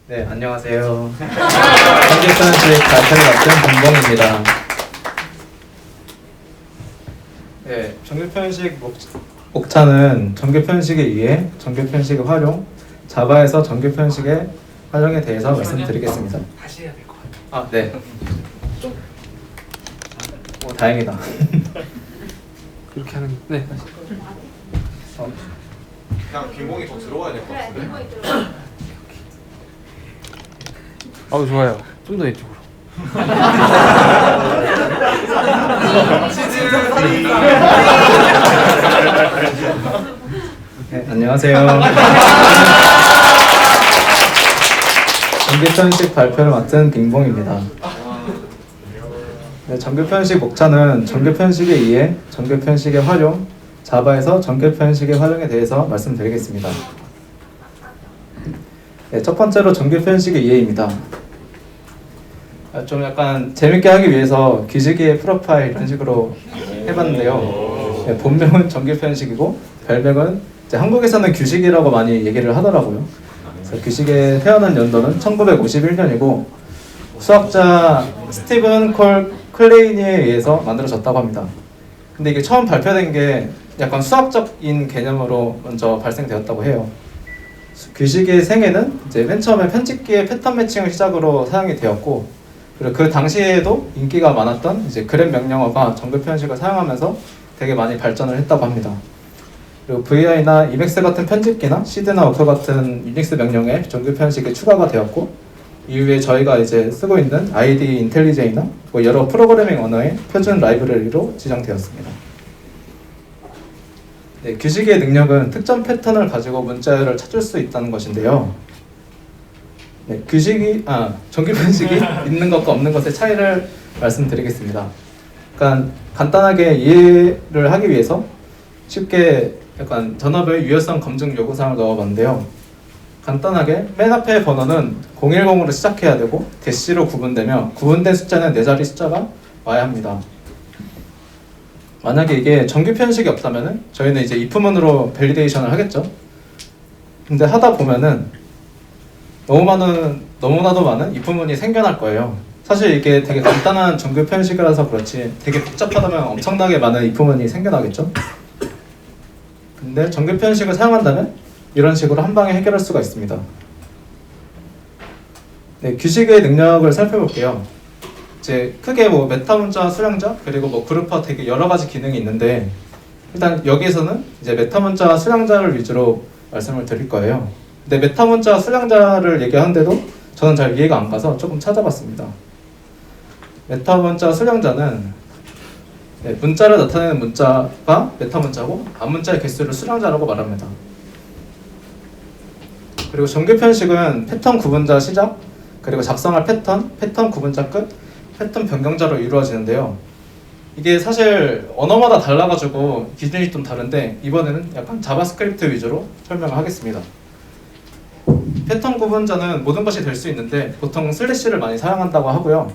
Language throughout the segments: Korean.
네, 안녕하세요. 정규편식 발표를 맡은 김봉입니다. 네, 정규편식 목차는 정규편식에 의해 정규편식의 활용, 자바에서 정규편식의 활용에 대해서 말씀드리겠습니다. 다시 해야 될 것 같아요. 아, 네. 오, 다행이다. 그렇게 하는 네 다시. 그냥 빈봉이 더 들어와야 될 것 같은데? 아우 좋아요. 좀 더 이쪽으로. 네, 안녕하세요. 정규편식 발표를 맡은 빙봉입니다. 네, 정규편식 목차는 정규편식에 의해 정규편식의 활용, 자바에서 정규편식의 활용에 대해서 말씀드리겠습니다. 네, 첫 번째로 정규편식의 이해입니다. 좀 약간 재밌게 하기 위해서 귀지기의 프로파일 이런 식으로 해봤는데요. 네, 본명은 정규편식이고 별명은 이제 한국에서는 규식이라고 많이 얘기를 하더라고요. 그래서 규식의 태어난 연도는 1951년이고 수학자 스티븐 콜 클레이니에 의해서 만들어졌다고 합니다. 근데 이게 처음 발표된 게 약간 수학적인 개념으로 먼저 발생되었다고 해요. 규식의 생애는 이제 맨 처음에 편집기의 패턴 매칭을 시작으로 사용이 되었고, 그리고 그 당시에도 인기가 많았던 이제 그랩 명령어가 정규편식을 사용하면서 되게 많이 발전을 했다고 합니다. 그리고 VI나 이맥스 같은 편집기나 시드나 워크 같은 유닉스 명령에 정규편식이 추가가 되었고, 이후에 저희가 이제 쓰고 있는 IDE 인텔리제이나 뭐 여러 프로그래밍 언어의 표준 라이브러리로 지정되었습니다. 네, 규식의 능력은 특정 패턴을 가지고 문자열을 찾을 수 있다는 것인데요. 네, 정규편식이 있는 것과 없는 것의 차이를 말씀드리겠습니다. 그러니까 간단하게 이해를 하기 위해서 쉽게 약간 전압의 유효성 검증 요구사항을 넣어봤는데요. 간단하게 맨 앞에 번호는 010으로 시작해야 되고 대시로 구분되며 구분된 숫자는 4자리 숫자가 와야 합니다. 만약에 이게 정규 편식이 없다면은 저희는 이제 if문으로 밸리데이션을 하겠죠. 근데 하다 보면은 너무나도 많은 if문이 생겨날 거예요. 사실 이게 되게 간단한 정규 편식이라서 그렇지 되게 복잡하다면 엄청나게 많은 if문이 생겨나겠죠. 근데 정규 편식을 사용한다면 이런 식으로 한 방에 해결할 수가 있습니다. 네, 규식의 능력을 살펴볼게요. 이제 크게 뭐 메타 문자, 수량자, 그리고 뭐 그룹화 되게 여러 가지 기능이 있는데 일단 여기에서는 이제 메타 문자, 수량자를 위주로 말씀을 드릴 거예요. 근데 메타 문자, 수량자를 얘기하는데도 저는 잘 이해가 안 가서 조금 찾아봤습니다. 메타 문자, 수량자는 네, 문자를 나타내는 문자가 메타 문자고 앞문자의 개수를 수량자라고 말합니다. 그리고 정규 편식은 패턴 구분자 시작, 그리고 작성할 패턴 구분자 끝, 패턴 변경자로 이루어지는데요. 이게 사실 언어마다 달라가지고 기준이 좀 다른데 이번에는 약간 자바스크립트 위주로 설명을 하겠습니다. 패턴 구분자는 모든 것이 될 수 있는데 보통 슬래시를 많이 사용한다고 하고요.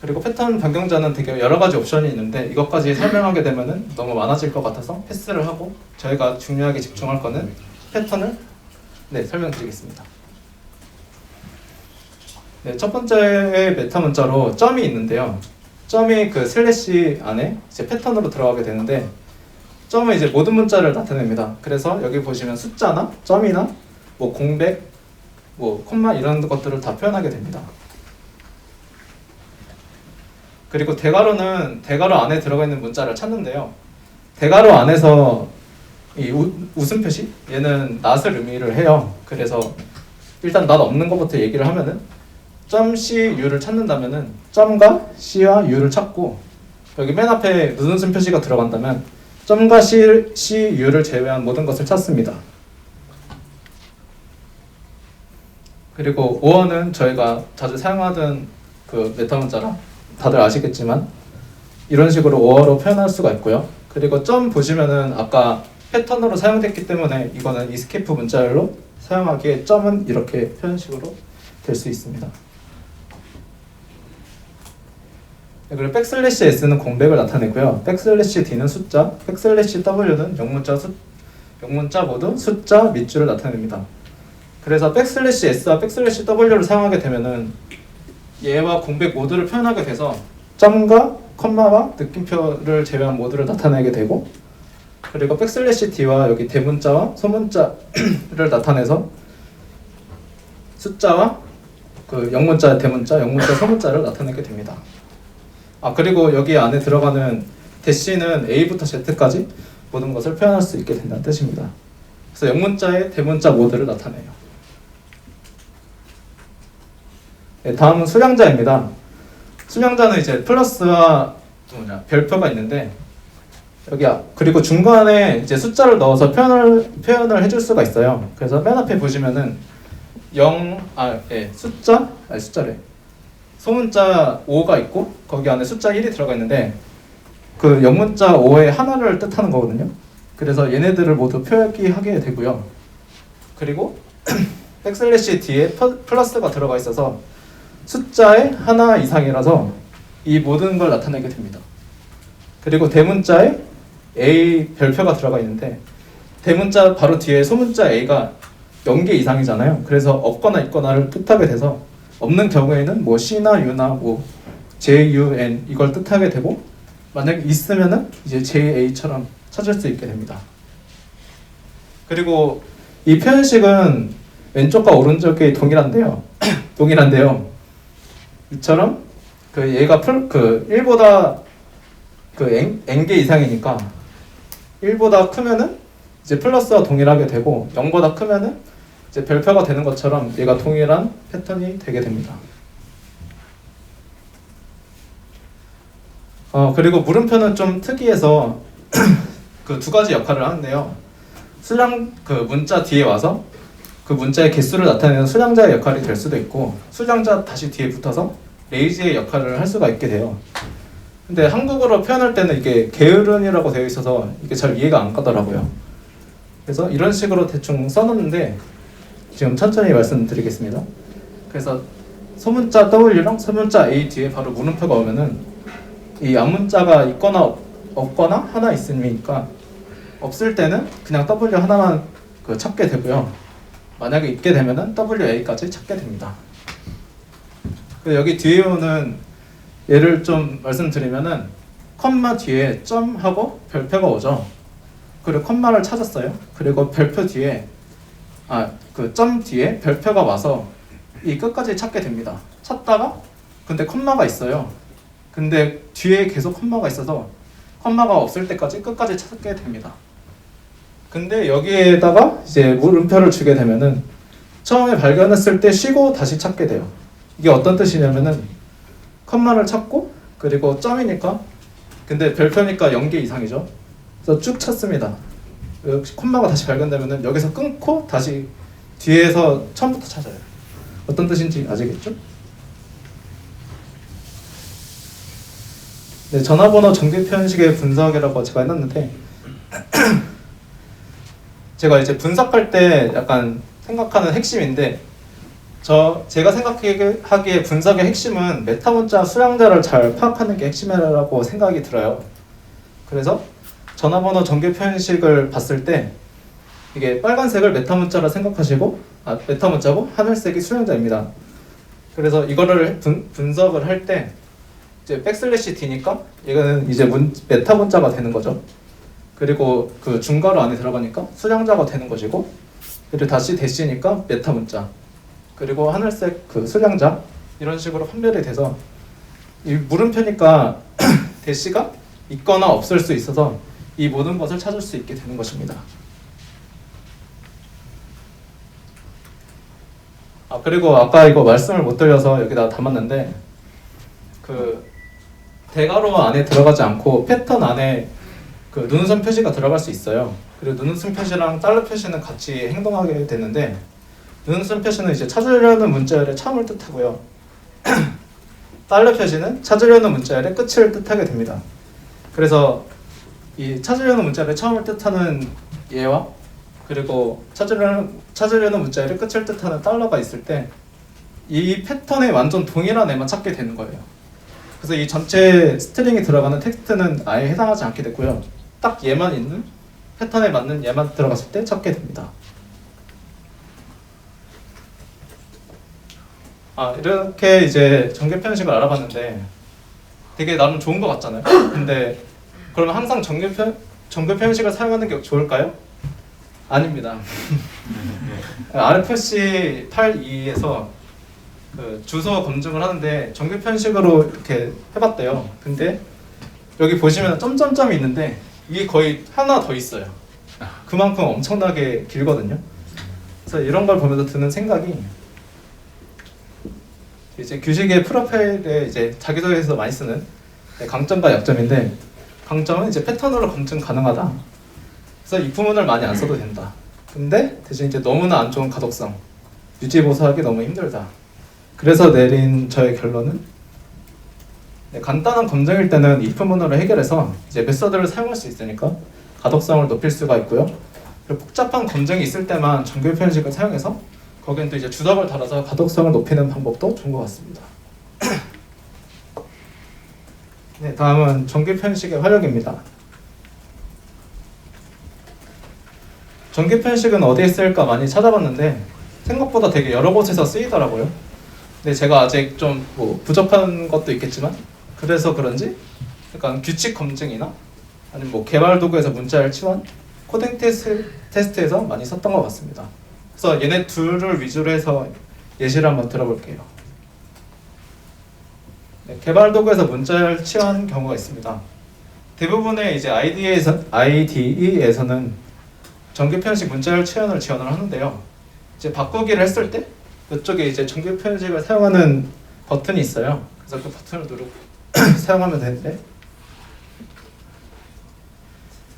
그리고 패턴 변경자는 되게 여러 가지 옵션이 있는데 이것까지 설명하게 되면은 너무 많아질 것 같아서 패스를 하고 저희가 중요하게 집중할 거는 패턴을 설명드리겠습니다. 네, 첫 번째 메타 문자로 점이 있는데요. 점이 그 슬래시 안에 이제 패턴으로 들어가게 되는데 점은 이제 모든 문자를 나타냅니다. 그래서 여기 보시면 숫자나 점이나 뭐 공백, 뭐 콤마 이런 것들을 다 표현하게 됩니다. 그리고 대괄호는 대괄호 안에 들어가 있는 문자를 찾는데요. 대괄호 안에서 이 웃음 표시 얘는 낫을 의미를 해요. 그래서 일단 낫 없는 것부터 얘기를 하면은 점 C, U를 찾는다면은 점과 C와 U를 찾고 여기 맨 앞에 눈웃음 표시가 들어간다면 점과 C, U를 제외한 모든 것을 찾습니다. 그리고 오어는 저희가 자주 사용하던 그 메타 문자라 다들 아시겠지만 이런 식으로 오어로 표현할 수가 있고요. 그리고 점 보시면은 아까 패턴으로 사용됐기 때문에 이거는 이스케이프 문자열로 사용하기에 점은 이렇게 표현식으로 될 수 있습니다. 그리고 백슬래시 S는 공백을 나타내고요. 백슬래시 D는 숫자, 백슬래시 W는 영문자 모두 숫자 밑줄을 나타냅니다. 그래서 백슬래시 S와 백슬래시 W를 사용하게 되면은 얘와 공백 모두를 표현하게 돼서 점과 컴마와 느낌표를 제외한 모두를 나타내게 되고, 그리고 백슬래시 D와 여기 대문자와 소문자를 나타내서 숫자와 그 영문자, 대문자, 영문자, 소문자를 나타내게 됩니다. 그리고 여기 안에 들어가는 대시는 A부터 Z까지 모든 것을 표현할 수 있게 된다는 뜻입니다. 그래서 영문자의 대문자 모두를 나타내요. 네, 다음은 수량자입니다. 수량자는 이제 플러스와 별표가 있는데 여기 그리고 중간에 이제 숫자를 넣어서 표현을 해줄 수가 있어요. 그래서 맨 앞에 보시면은 숫자래. 소문자 5가 있고 거기 안에 숫자 1이 들어가 있는데 그 영문자 5의 하나를 뜻하는 거거든요. 그래서 얘네들을 모두 표기하게 되고요. 그리고 백슬래시 뒤에 플러스가 들어가 있어서 숫자의 하나 이상이라서 이 모든 걸 나타내게 됩니다. 그리고 대문자에 A 별표가 들어가 있는데 대문자 바로 뒤에 소문자 A가 0개 이상이잖아요. 그래서 없거나 있거나를 뜻하게 돼서 없는 경우에는 뭐 C나 U나 뭐 J, U, N 이걸 뜻하게 되고, 만약에 있으면은 이제 J, A처럼 찾을 수 있게 됩니다. 그리고 이 표현식은 왼쪽과 오른쪽이 동일한데요. 이처럼 그 얘가 1보다 그 n개 이상이니까 1보다 크면은 이제 플러스와 동일하게 되고 0보다 크면은 이제 별표가 되는 것처럼 얘가 동일한 패턴이 되게 됩니다. 그리고 물음표는 좀 특이해서 그 두 가지 역할을 하는데요. 그 문자 뒤에 와서 그 문자의 개수를 나타내는 수량자의 역할이 될 수도 있고, 수량자 다시 뒤에 붙어서 레이지의 역할을 할 수가 있게 돼요. 근데 한국어로 표현할 때는 이게 게으른이라고 되어 있어서 이게 잘 이해가 안 가더라고요. 그래서 이런 식으로 대충 써놨는데 지금 천천히 말씀드리겠습니다. 그래서 소문자 W랑 소문자 A 뒤에 바로 물음표가 오면은 이 앞문자가 있거나 없거나 하나 있으니까 없을 때는 그냥 W 하나만 찾게 되고요. 만약에 있게 되면은 WA까지 찾게 됩니다. 여기 뒤에 오는 예를 좀 말씀드리면은 컴마 뒤에 점하고 별표가 오죠. 그리고 컴마를 찾았어요. 그리고 별표 뒤에 그 점 뒤에 별표가 와서 이 끝까지 찾게 됩니다. 찾다가 근데 컴마가 있어요. 근데 뒤에 계속 컴마가 있어서 컴마가 없을 때까지 끝까지 찾게 됩니다. 근데 여기에다가 이제 물음표를 주게 되면은 처음에 발견했을 때 쉬고 다시 찾게 돼요. 이게 어떤 뜻이냐면은 컴마를 찾고 그리고 점이니까 근데 별표니까 0개 이상이죠. 그래서 쭉 찾습니다. 콤마가 다시 발견되면은 여기서 끊고 다시 뒤에서 처음부터 찾아요. 어떤 뜻인지 아시겠죠? 네, 전화번호 정규 표현식의 분석이라고 제가 해놨는데 제가 이제 분석할 때 약간 생각하는 핵심인데 제가 생각하기에 분석의 핵심은 메타 문자 수량자를 잘 파악하는 게 핵심이라고 생각이 들어요. 그래서 전화번호 정규 표현식을 봤을 때 이게 빨간색을 메타 문자라 생각하시고 메타 문자고 하늘색이 수량자입니다. 그래서 이거를 분석을 할 때 이제 백슬래시 D니까 얘는 이제 메타 문자가 되는 거죠. 그리고 그 중괄호 안에 들어가니까 수량자가 되는 것이고, 그리고 다시 대시니까 메타 문자, 그리고 하늘색 그 수량자, 이런 식으로 판별이 돼서 이 물음표니까 대시가 있거나 없을 수 있어서 이 모든 것을 찾을 수 있게 되는 것입니다. 그리고 아까 이거 말씀을 못 드려서 여기다 담았는데 그 대괄호 안에 들어가지 않고 패턴 안에 그 눈웃음 표시가 들어갈 수 있어요. 그리고 눈웃음 표시랑 달러 표시는 같이 행동하게 되는데 눈웃음 표시는 이제 찾으려는 문자열의 처음을 뜻하고요. 달러 표시는 찾으려는 문자열의 끝을 뜻하게 됩니다. 그래서 이 찾으려는 문자열의 처음을 뜻하는 얘와 그리고 찾으려는 문자열의 끝을 뜻하는 달러가 있을 때 이 패턴에 완전 동일한 애만 찾게 되는 거예요. 그래서 이 전체 스트링이 들어가는 텍스트는 아예 해당하지 않게 됐고요. 딱 얘만 있는 패턴에 맞는 얘만 들어갔을 때 찾게 됩니다. 이렇게 이제 정규 편식을 알아봤는데 되게 나름 좋은 것 같잖아요. 근데 그러면 항상 정규 편식을 사용하는 게 좋을까요? 아닙니다. RFC 82에서 그 주소 검증을 하는데 정규 편식으로 이렇게 해봤대요. 근데 여기 보시면 점점점이 있는데 이게 거의 하나 더 있어요. 그만큼 엄청나게 길거든요. 그래서 이런 걸 보면서 드는 생각이 이제 규식의 프로파일에 이제 자기소개에서 많이 쓰는 강점과 약점인데 강점은 이제 패턴으로 검증 가능하다. 그래서 이 부분을 많이 안 써도 된다. 근데 대신 이제 너무나 안 좋은 가독성, 유지 보수하기 너무 힘들다. 그래서 내린 저의 결론은 간단한 검증일 때는 if 문으로 해결해서 이제 메서드를 사용할 수 있으니까 가독성을 높일 수가 있고요. 그리고 복잡한 검증이 있을 때만 정규 편식을 사용해서 거기엔 또 이제 주석을 달아서 가독성을 높이는 방법도 좋은 것 같습니다. 네, 다음은 정규 편식의 활용입니다. 정규 편식은 어디에 쓰일까 많이 찾아봤는데 생각보다 되게 여러 곳에서 쓰이더라고요. 근데 제가 아직 좀 뭐 부족한 것도 있겠지만 그래서 그런지 약간 규칙 검증이나 아니면 뭐 개발 도구에서 문자열 치환, 코딩 테스트에서 많이 썼던 것 같습니다. 그래서 얘네 둘을 위주로 해서 예시를 한번 들어볼게요. 네, 개발 도구에서 문자열 치환 경우가 있습니다. 대부분의 이제 IDE에서는 정규 편식 문자열 치환을 지원을 하는데요. 이제 바꾸기를 했을 때 이쪽에 이제 정규 편식을 사용하는 버튼이 있어요. 그래서 그 버튼을 누르고 사용하면 되는데,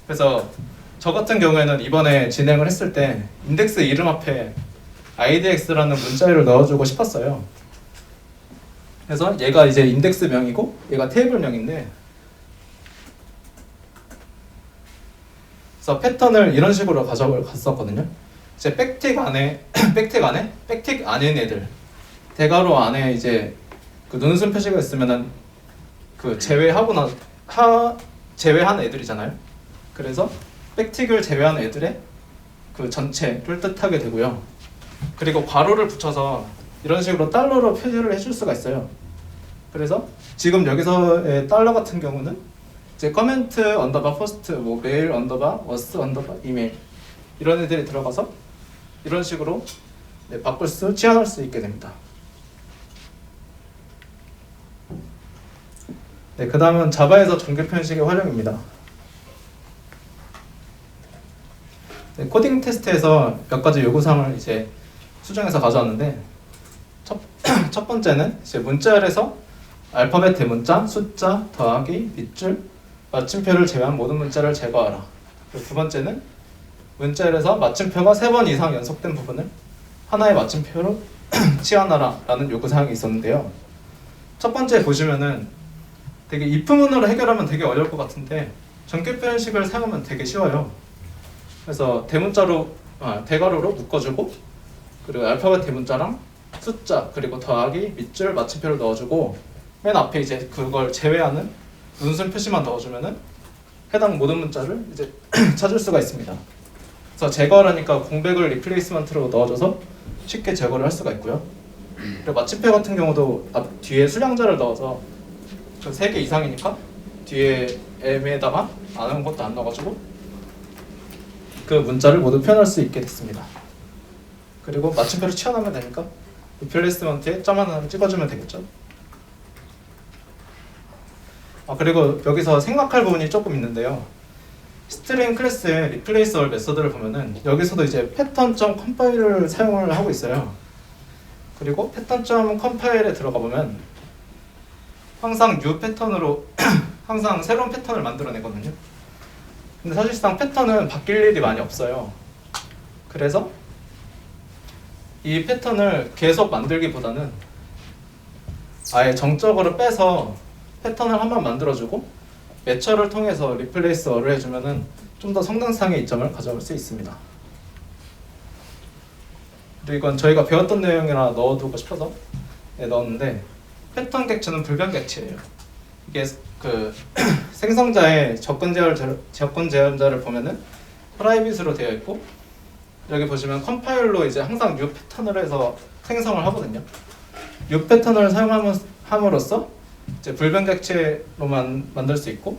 그래서 저 같은 경우에는 이번에 진행을 했을 때 인덱스 이름 앞에 IDX라는 문자열을 넣어주고 싶었어요. 그래서 얘가 이제 인덱스 명이고 얘가 테이블 명인데, 그래서 패턴을 이런 식으로 가져갔었거든요. 이제 백틱 안에 백틱 아닌 애들, 대괄호 안에 이제 그 눈웃음 표시가 있으면은 그 제외한 애들이잖아요. 그래서 백틱을 제외한 애들의 그 전체를 뜻하게 되고요. 그리고 괄호를 붙여서 이런 식으로 달러로 표시를 해줄 수가 있어요. 그래서 지금 여기서의 달러 같은 경우는 이제 커멘트 언더바 포스트, 뭐 메일 언더바 워스 언더바 이메일 이런 애들이 들어가서 이런 식으로 바꿀 수, 치환할 수 있게 됩니다. 네, 그 다음은 자바에서 정규 편식의 활용입니다. 네, 코딩 테스트에서 몇 가지 요구사항을 이제 수정해서 가져왔는데 첫 번째는 이제 문자열에서 알파벳 대문자, 숫자, 더하기, 밑줄, 마침표를 제외한 모든 문자를 제거하라. 그리고 두 번째는 문자열에서 마침표가 3번 이상 연속된 부분을 하나의 마침표로 치환하라 라는 요구사항이 있었는데요. 첫 번째 보시면은 되게 if문으로 해결하면 되게 어려울 것 같은데 정규 표현식을 사용하면 되게 쉬워요. 그래서 대괄호로 묶어주고, 그리고 알파벳 대문자랑 숫자, 그리고 더하기, 밑줄, 마침표를 넣어주고 맨 앞에 이제 그걸 제외하는 눈웃음 표시만 넣어주면은 해당 모든 문자를 이제 찾을 수가 있습니다. 그래서 제거하니까 공백을 리플레이스먼트로 넣어줘서 쉽게 제거를 할 수가 있고요. 그리고 마침표 같은 경우도 뒤에 수량자를 넣어서 3개 이상이니까 뒤에 M에다가 아무것도 안 넣어가지고 그 문자를 모두 표현할 수 있게 됐습니다. 그리고 마침표를 치환하면 되니까 리플레이스먼트에 점 하나를 찍어주면 되겠죠. 그리고 여기서 생각할 부분이 조금 있는데요. 스트링 클래스의 replace all 메서드를 보면은 여기서도 이제 패턴.compile 사용을 하고 있어요. 그리고 패턴.compile에 들어가 보면 항상 new 패턴으로 항상 새로운 패턴을 만들어내거든요. 근데 사실상 패턴은 바뀔 일이 많이 없어요. 그래서 이 패턴을 계속 만들기보다는 아예 정적으로 빼서 패턴을 한번 만들어주고 매처를 통해서 리플레이스 어를 해주면은 좀 더 성능상의 이점을 가져올 수 있습니다. 그리고 이건 저희가 배웠던 내용이라 넣어두고 싶어서 넣었는데, 패턴 객체는 불변 객체예요. 이게 그 생성자의 접근 제한자를 보면은 프라이빗으로 되어 있고, 여기 보시면 컴파일로 이제 항상 new 패턴을 해서 생성을 하거든요. 육 패턴을 사용함으로써 이제 불변객체로만 만들 수 있고,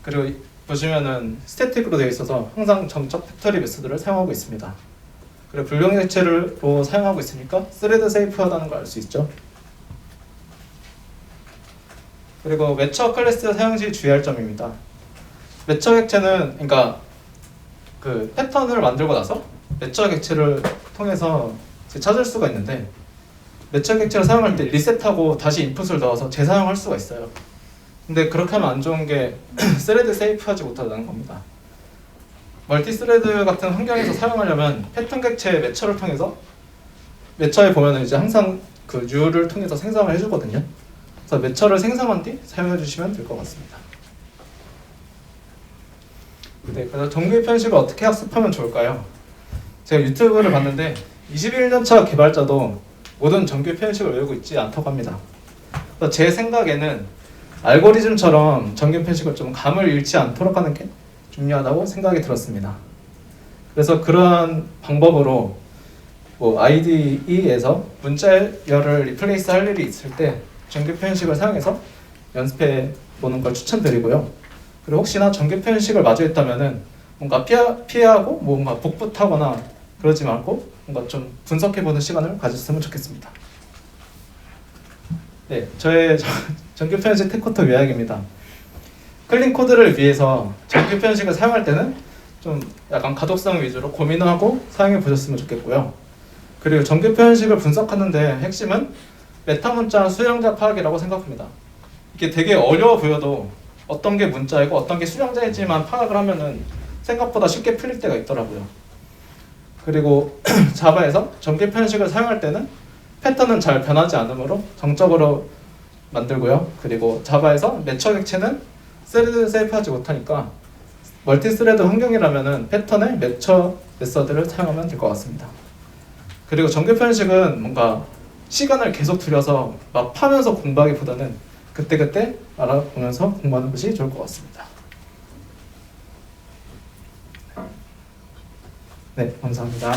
그리고 보시면은 스태틱으로 되어 있어서 항상 정적 팩터리 메소드를 사용하고 있습니다. 그리고 불변객체로 사용하고 있으니까 스레드 세이프하다는 걸 알 수 있죠. 그리고 매처 클래스 사용 시 주의할 점입니다. 매처 객체는 그러니까 그 패턴을 만들고 나서 매처 객체를 통해서 이제 찾을 수가 있는데, 매처 객체를 사용할 때 리셋하고 다시 인풋을 넣어서 재사용할 수가 있어요. 근데 그렇게 하면 안 좋은 게 스레드 세이프하지 못하다는 겁니다. 멀티 스레드 같은 환경에서 사용하려면 패턴 객체의 매처를 통해서, 매처에 보면은 이제 항상 그 U를 통해서 생성을 해주거든요. 그래서 매처를 생성한 뒤 사용해 주시면 될 것 같습니다. 네, 그래서 정규 편식을 어떻게 학습하면 좋을까요? 제가 유튜브를 봤는데 21년차 개발자도 모든 정규 편식을 외우고 있지 않다고 합니다. 그래서 제 생각에는 알고리즘처럼 정규 편식을 좀 감을 잃지 않도록 하는 게 중요하다고 생각이 들었습니다. 그래서 그러한 방법으로 뭐 IDE에서 문자열을 리플레이스 할 일이 있을 때 정규 표현식을 사용해서 연습해 보는 걸 추천드리고요. 그리고 혹시나 정규 표현식을 마주했다면은 뭔가 피하고 뭔가 복붙하거나 그러지 말고 뭔가 좀 분석해 보는 시간을 가졌으면 좋겠습니다. 네, 저의 정규 표현식 테크토 요약입니다. 클린 코드를 위해서 정규 표현식을 사용할 때는 좀 약간 가독성 위주로 고민을 하고 사용해 보셨으면 좋겠고요. 그리고 정규 표현식을 분석하는데 핵심은 메타 문자 수량자 파악이라고 생각합니다. 이게 되게 어려워 보여도 어떤 게 문자이고 어떤 게 수량자인지만 파악을 하면은 생각보다 쉽게 풀릴 때가 있더라고요. 그리고 자바에서 정규 표현식을 사용할 때는 패턴은 잘 변하지 않으므로 정적으로 만들고요. 그리고 자바에서 매처 객체는 스레드 세이프하지 못하니까 멀티 스레드 환경이라면은 패턴의 매처 메서드를 사용하면 될 것 같습니다. 그리고 정규 표현식은 뭔가 시간을 계속 들여서 막 파면서 공부하기보다는 그때그때 알아보면서 공부하는 것이 좋을 것 같습니다. 네, 감사합니다.